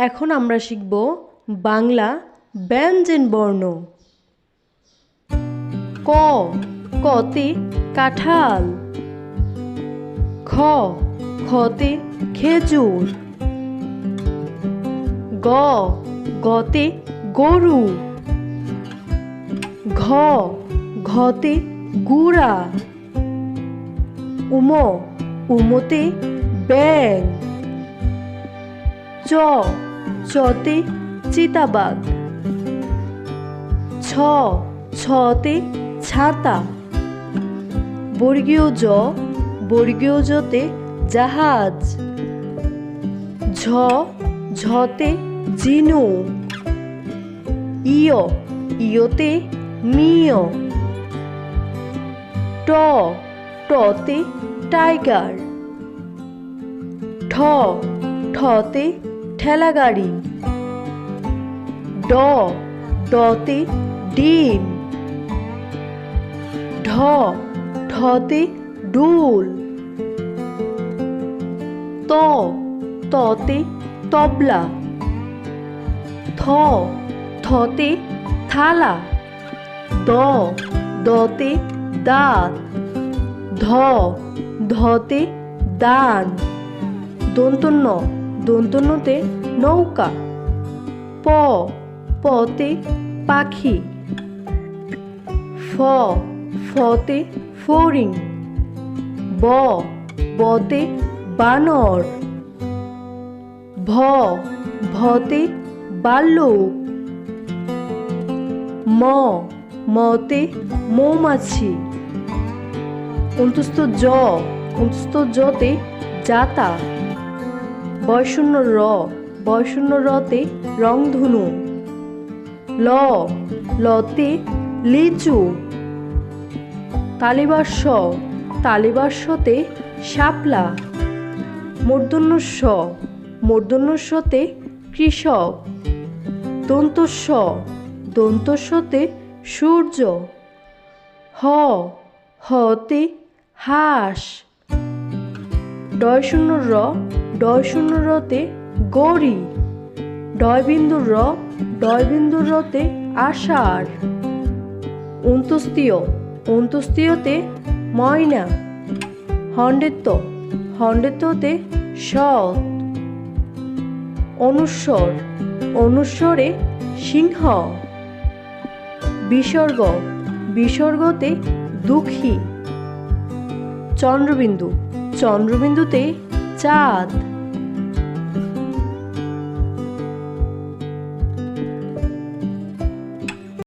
এখন আমরা শিখব বাংলা ব্যঞ্জন বর্ণ। ক, কতে কাঁঠাল। খ, খতে খেজুর। গ, গতে গরু। ঘ, ঘতে গুড়া। উম, উমতে ব্যাঙ। চ, চতে চিতাবাঘ। ছ, ছতে ছাতা। বর্গীয় জ, বর্গীয় জতে জাহাজ। ঝ, ঝতে ঝিনুক। ইয়, ইয়তে মিয়। ট, টতে টাইগার। ঠ, ঠতে ঠেলাগাড়ি। ড, ডতে ডিম। ঢ, ঢতে ডুল। ত, ততে তবলা। থ, থতে থালা। দ, দতে দাঁত। ধ, ধতে দান। দন্তন্য, দন্তন্যতে নৌকা। প, পতে পাখি। ফ, ফতে ফড়িং। ব, বতে বানর। ভ, ভতে ভাল্লুক। ম, মতে মৌমাছি। অন্তস্থ জ, অন্তস্থ জতে জাতা। বয়শূন্য র, বয়শূন্য রতে রংধনু। ল, লতে লিচু। তালিবার স, তালিবার সতে শাপলা। মূর্ধন্য ষ, মূর্ধন্য সতে কৃষক। দন্ত স, দন্ত সতে সূর্য। হ, হতে হাঁস। ডয়শূন্য র, ডয়শূন্য রতে গড়ি। ডয়বিন্দু র, ডয়বিন্দু রতে আষাঢ়। অন্ত্যস্তীয়, অন্ত্যস্তীয়তে ময়না। হন্ডেত্ব, হন্ডেত্বতে সৎ। অনুস্বর, অনুস্বরে সিংহ। বিসর্গ, বিসর্গতে দুঃখী। চন্দ্রবিন্দু, চন্দ্রবিন্দুতে চাঁদ।